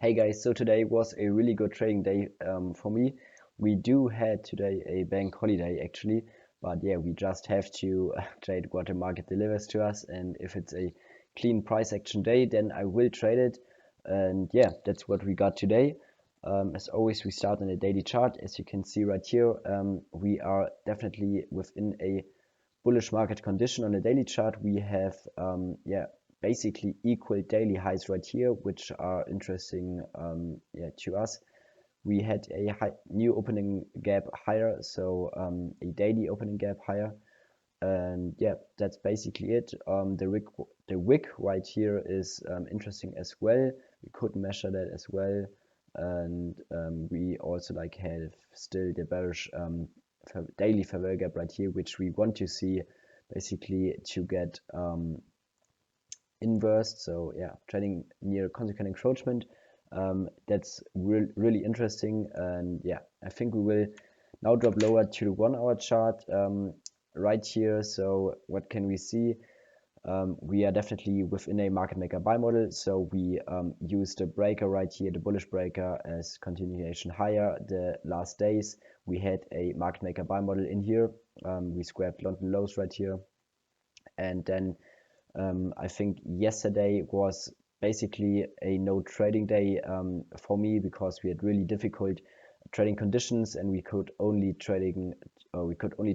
Hey guys, so today was a really good trading day for me. We do had today a bank holiday actually, but yeah, we just have to trade what the market delivers to us, and if it's a clean price action day, then I will trade it. And yeah, that's what we got today. As always, we start on a daily chart. As you can see right here, we are definitely within a bullish market condition. On the daily chart, we have basically equal daily highs right here, which are interesting to us. We had a new opening gap higher, so a daily opening gap higher, and yeah, that's basically it. The wick right here is interesting as well. We could measure that as well, and we also have still the bearish daily fair gap right here, which we want to see basically to get inversed. So yeah, trading near consequent encroachment. That's really interesting, and yeah, I think we will now drop lower to the 1 hour chart right here. So what can we see? We are definitely within a market maker buy model, so we use the breaker right here, the bullish breaker, as continuation higher. The last days we had a market maker buy model in here. We squared London lows right here, and then I think yesterday was basically a no trading day for me, because we had really difficult trading conditions, and we could only trade we could only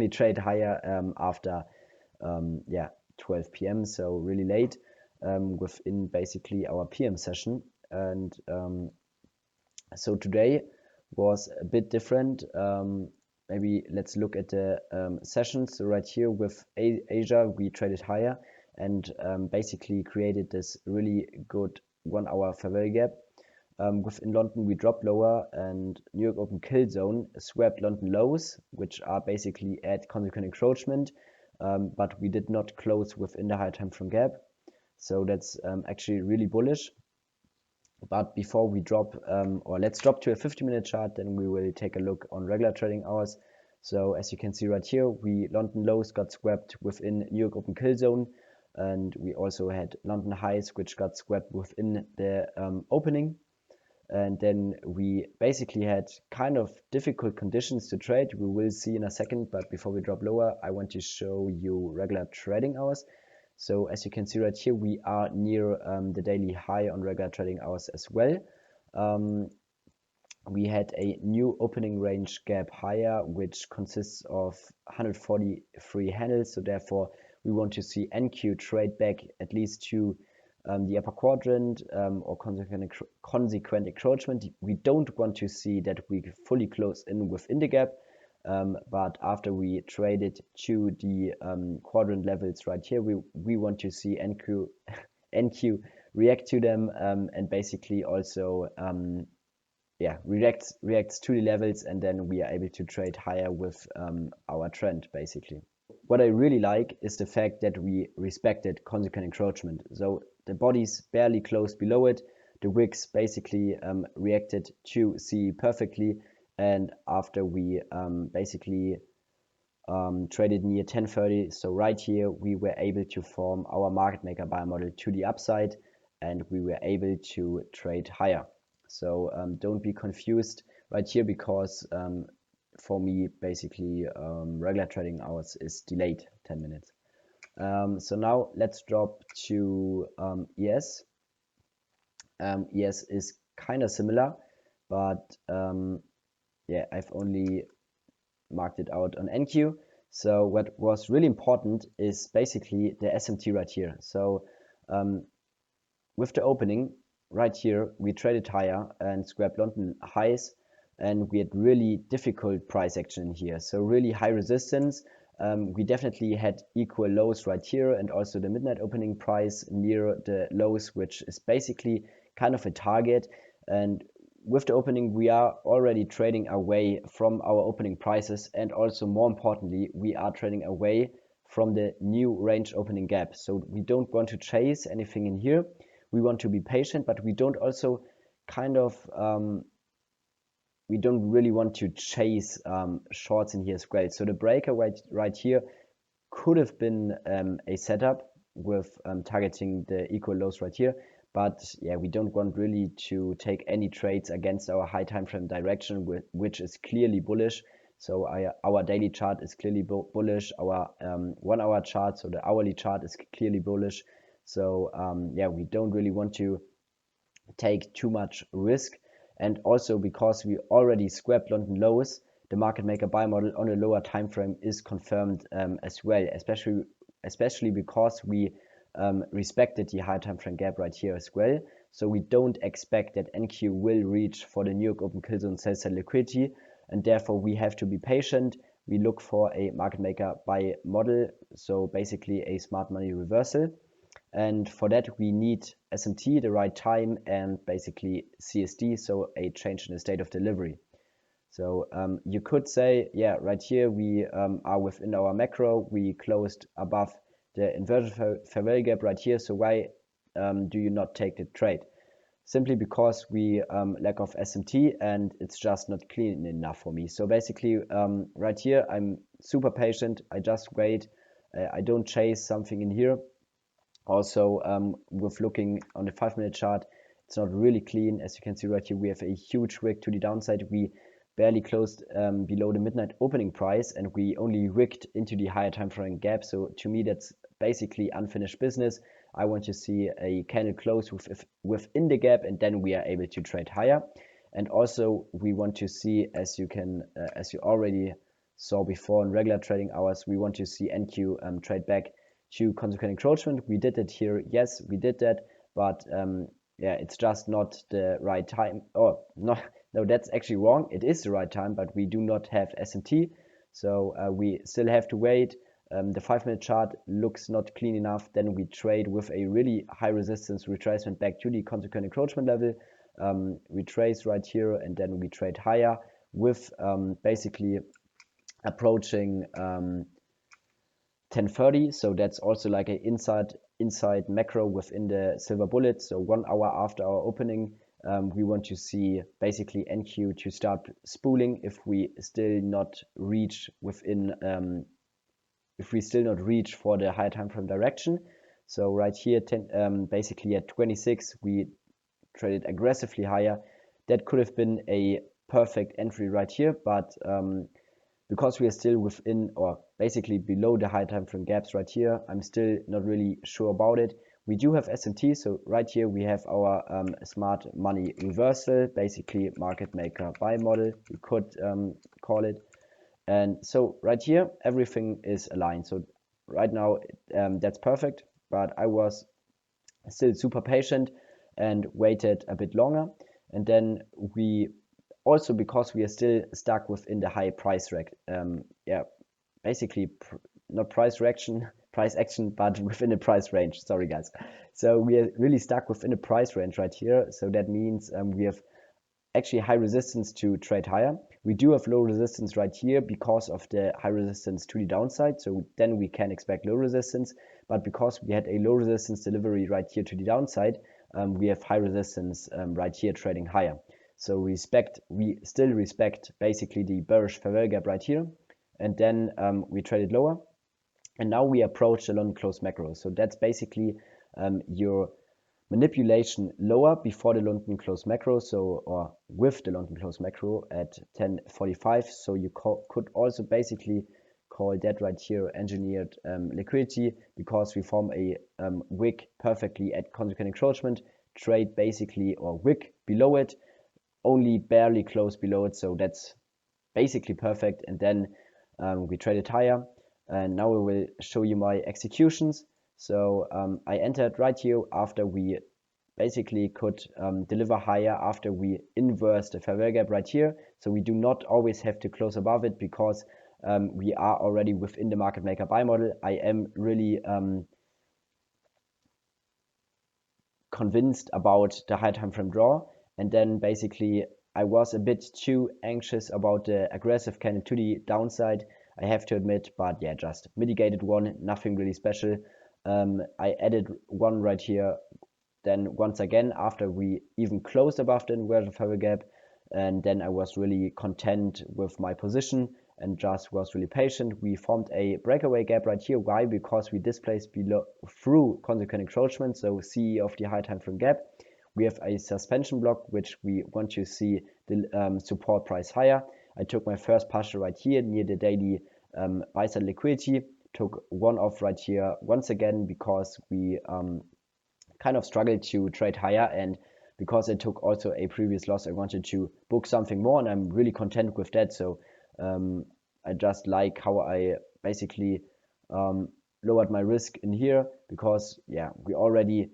trade higher after 12 p.m. So really late within basically our PM session. And so today was a bit different. Maybe let's look at the sessions. So right here with Asia, we traded higher and basically created this really good 1 hour fair gap. Within London, we dropped lower, and New York Open kill zone swept London lows, which are basically at consequent encroachment, but we did not close within the higher time frame gap. So that's actually really bullish. But before we drop, or let's drop to a 50-minute chart, then we will take a look on regular trading hours. So as you can see right here, London lows got swept within New York Open kill zone, and we also had London highs which got swept within the opening. And then we basically had kind of difficult conditions to trade. We will see in a second, but before we drop lower, I want to show you regular trading hours. So as you can see right here, we are near the daily high on regular trading hours as well. We had a new opening range gap higher, which consists of 143 handles. So therefore, we want to see NQ trade back at least to the upper quadrant or consequent encroachment. We don't want to see that we fully close in within the gap. But after we traded to the quadrant levels right here, we want to see NQ react to them and basically also reacts to the levels, and then we are able to trade higher with our trend basically. What I really like is the fact that we respected consequent encroachment. So the bodies barely closed below it. The wicks basically reacted to C perfectly. And after we basically traded near 10:30, so right here, we were able to form our market maker buy model to the upside, and we were able to trade higher. So don't be confused right here, because for me, basically, regular trading hours is delayed 10 minutes. So now let's drop to ES. ES is kind of similar, but yeah, I've only marked it out on NQ. So what was really important is basically the SMT right here. So with the opening right here, we traded higher and scrapped London highs, and we had really difficult price action here. So really high resistance. We definitely had equal lows right here, and also the midnight opening price near the lows, which is basically kind of a target. And with the opening, we are already trading away from our opening prices, and also more importantly, we are trading away from the new range opening gap. So we don't want to chase anything in here. We want to be patient, but we don't also we don't really want to chase shorts in here as well. So the breaker right here could have been a setup with targeting the equal lows right here, but yeah, we don't want really to take any trades against our high time frame direction, which is clearly bullish. So our daily chart is clearly bullish. Our 1 hour chart, so the hourly chart, is clearly bullish. So yeah, we don't really want to take too much risk. And also because we already scrapped London lows, the market maker buy model on a lower time frame is confirmed as well, especially because we respected the high time frame gap right here as well. So we don't expect that NQ will reach for the New York Open kill zone sell side liquidity, and therefore we have to be patient. We look for a market maker buy model, so basically a smart money reversal. And for that, we need SMT, the right time, and basically CSD, so a change in the state of delivery. So you could say, yeah, right here we are within our macro. We closed above the inverted fair value gap right here. So why do you not take the trade? Simply because we lack of SMT and it's just not clean enough for me. So basically right here, I'm super patient. I just wait. I don't chase something in here. Also, with looking on the 5-minute chart, it's not really clean. As you can see right here, we have a huge wick to the downside. We barely closed below the midnight opening price, and we only wicked into the higher time frame gap. So to me, that's basically unfinished business. I want to see a candle close within the gap, and then we are able to trade higher. And also, we want to see, as you already saw before in regular trading hours, we want to see NQ trade back to consequent encroachment. We did it here. Yes, we did that, but yeah, it's just not the right time. Or no, that's actually wrong. It is the right time, but we do not have SMT, so we still have to wait. The 5-minute chart looks not clean enough. Then we trade with a really high resistance retracement back to the consequent encroachment level. Retrace right here, and then we trade higher with basically approaching 10:30. So that's also like an inside macro within the silver bullet. So 1 hour after our opening, we want to see basically NQ to start spooling if we still not reach within if we still not reach for the higher time frame direction. So right here, basically at 26, we traded aggressively higher. That could have been a perfect entry right here, but because we are still within or basically below the high time frame gaps right here, I'm still not really sure about it. We do have SMT, so right here we have our smart money reversal, basically market maker buy model, we could call it. And so right here, everything is aligned. So right now, that's perfect, but I was still super patient and waited a bit longer. And then we also, because we are still stuck within the high price basically not price action, but within the price range. Sorry, guys. So we are really stuck within the price range right here. So that means we have actually high resistance to trade higher. We do have low resistance right here because of the high resistance to the downside. So then we can expect low resistance. But because we had a low resistance delivery right here to the downside, we have high resistance right here trading higher. So we still respect basically the bearish fair value gap right here. And then we traded lower. And now we approach the London close macro. So that's basically your manipulation lower before the London close macro, or with the London close macro at 10:45. So you could also basically call that right here engineered liquidity, because we form a wick perfectly at consequent encroachment, trade basically, or wick below it, only barely close below it. So that's basically perfect. And then we traded higher. And now we will show you my executions. So I entered right here after we basically could deliver higher after we inverse the fair value gap right here. So we do not always have to close above it, because we are already within the market maker buy model. I am really convinced about the high time frame draw. And then basically I was a bit too anxious about the aggressive candle to the downside, I have to admit, but yeah, just mitigated one, nothing really special. I added one right here, then once again after we even closed above the inverted fair value gap, and then I was really content with my position. and just was really patient. We formed a breakaway gap right here. Why? Because we displaced below through consequent encroachment, so CE of the high time frame gap. We have a suspension block, which we want to see the support price higher. I took my first partial right here near the daily buy side liquidity. Took one off right here once again because we kind of struggled to trade higher, and because I took also a previous loss, I wanted to book something more, and I'm really content with that. So I just like how I basically lowered my risk in here, because yeah, we already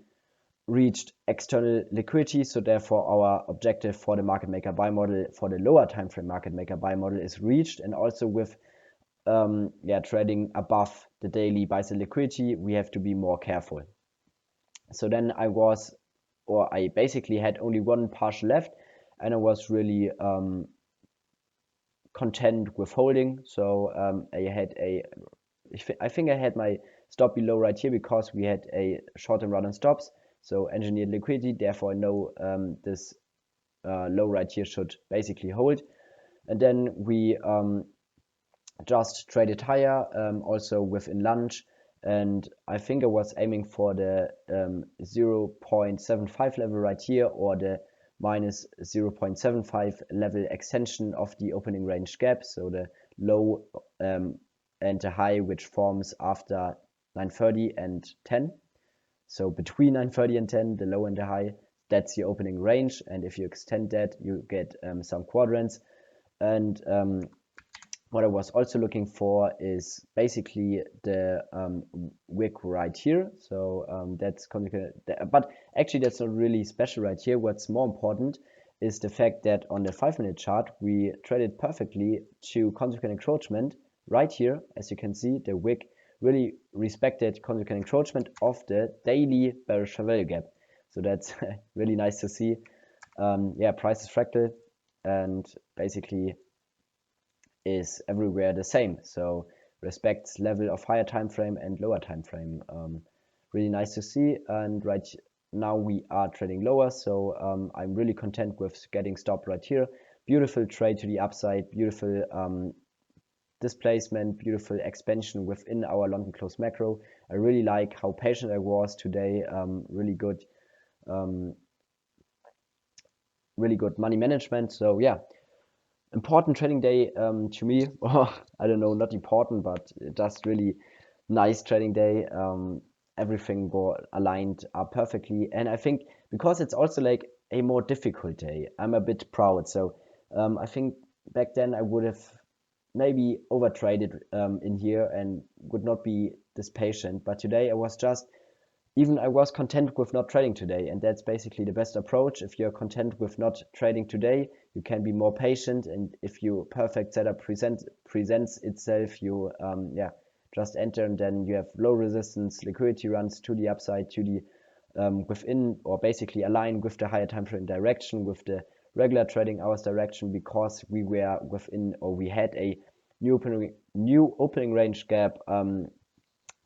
reached external liquidity, so therefore our objective for the market maker buy model for the lower time frame market maker buy model is reached. And also with trading above the daily buy side liquidity, we have to be more careful. So then I basically had only one partial left, and I was really content with holding. So I think I had my stop below right here, because we had a short-term run on stops, so engineered liquidity. Therefore I know this low right here should basically hold. And then we just traded higher, also within lunch, and I think I was aiming for the 0.75 level right here, or the minus 0.75 level extension of the opening range gap, so the low and the high which forms after 9:30 and 10. So between 9:30 and 10, the low and the high, that's the opening range, and if you extend that, you get some quadrants. And what I was also looking for is basically the wick right here. So that's complicated, but actually that's not really special right here. What's more important is the fact that on the 5-minute chart, we traded perfectly to consequent encroachment right here. As you can see, the wick really respected consequent encroachment of the daily bearish fair value gap. So that's really nice to see. Yeah, price is fractal, and basically is everywhere the same, so respects level of higher time frame and lower time frame. Really nice to see. And right now we are trading lower, so I'm really content with getting stopped right here. Beautiful trade to the upside, beautiful displacement, beautiful expansion within our London close macro. I really like how patient I was today. Really good money management. So yeah, important trading day to me. I don't know, not important, but just really nice trading day. Everything was aligned up perfectly, and I think because it's also like a more difficult day, I'm a bit proud. So I think back then I would have maybe over traded in here and would not be this patient, but today I was content with not trading today, and that's basically the best approach. If you're content with not trading today, you can be more patient, and if your perfect setup presents itself, you just enter, and then you have low resistance liquidity runs to the upside, to the within, or basically align with the higher time frame direction, with the regular trading hours direction, because we were within, or we had a new opening range gap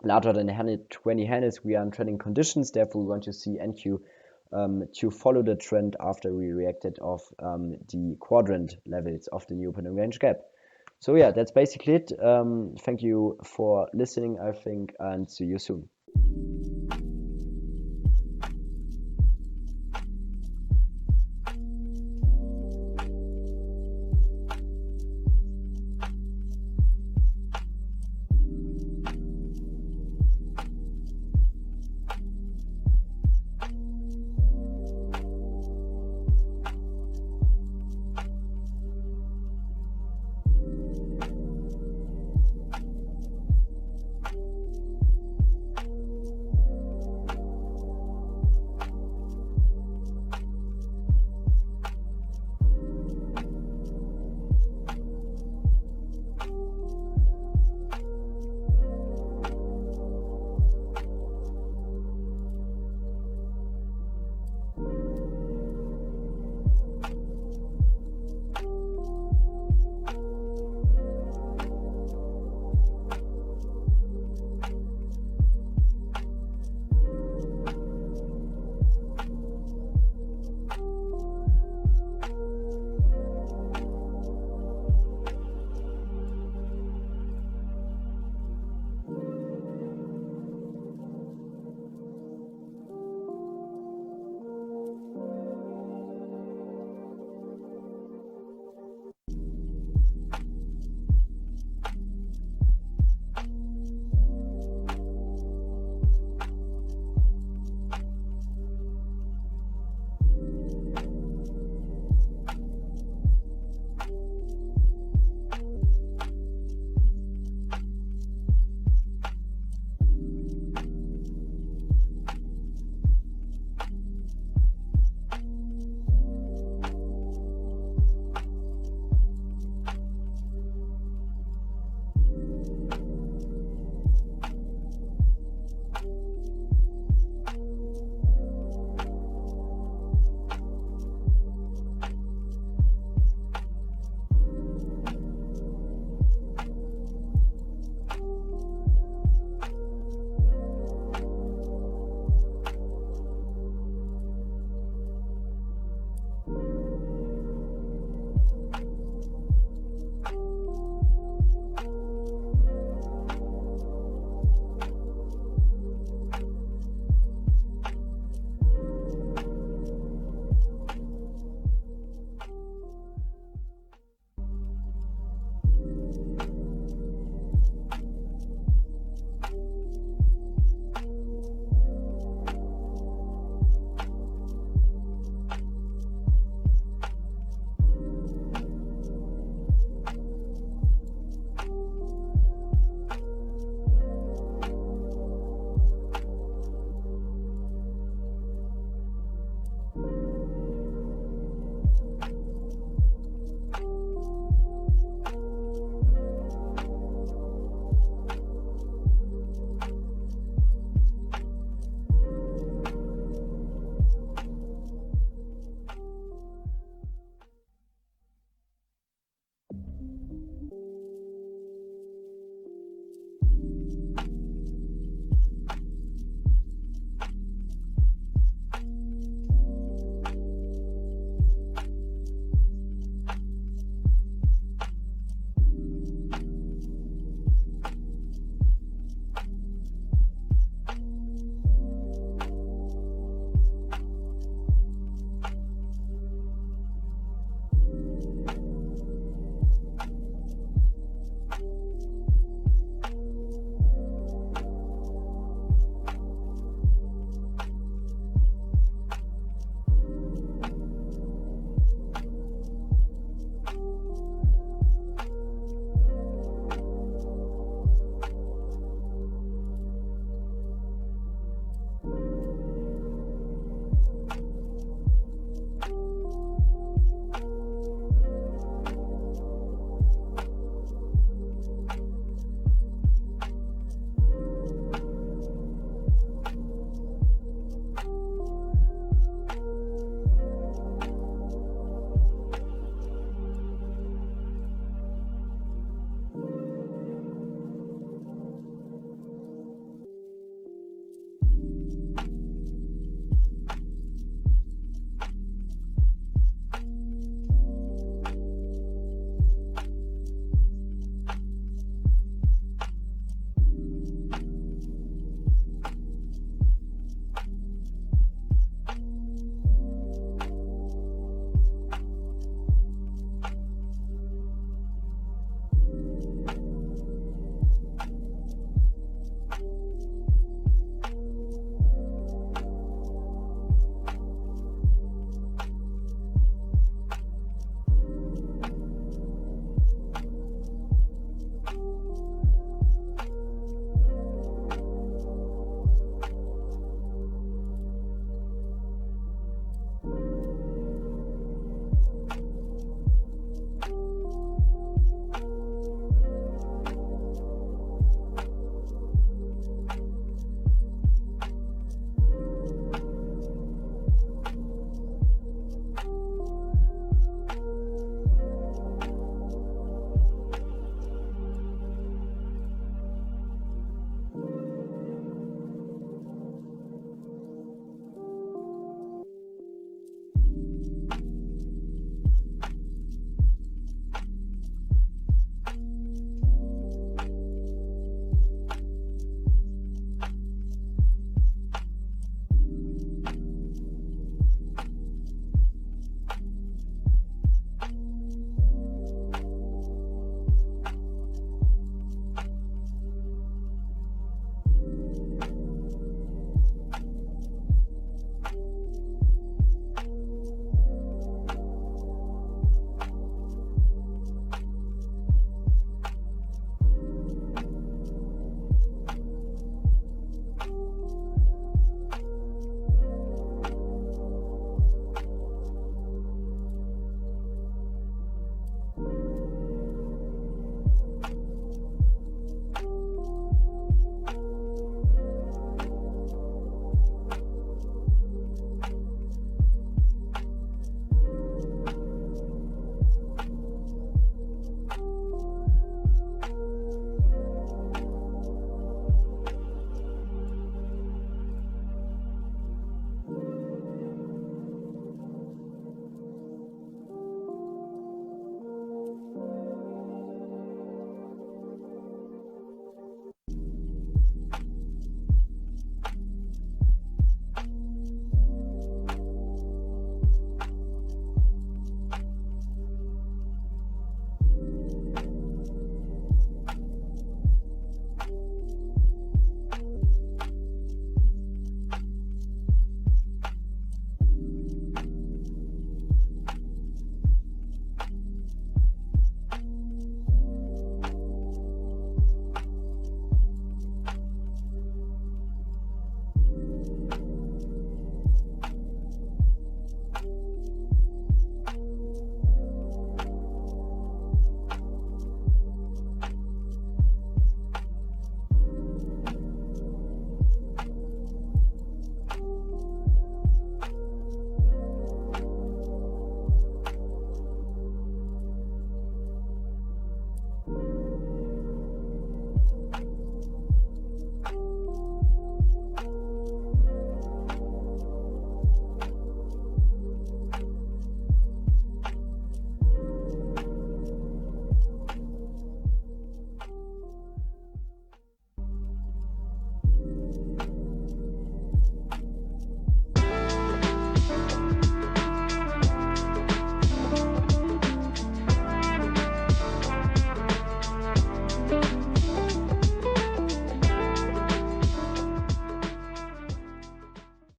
larger than 120 handles. We are in trading conditions, therefore we want to see NQ to follow the trend after we reacted of the quadrant levels of the new opening range gap. So yeah, that's basically it. Thank you for listening, I think, and see you soon.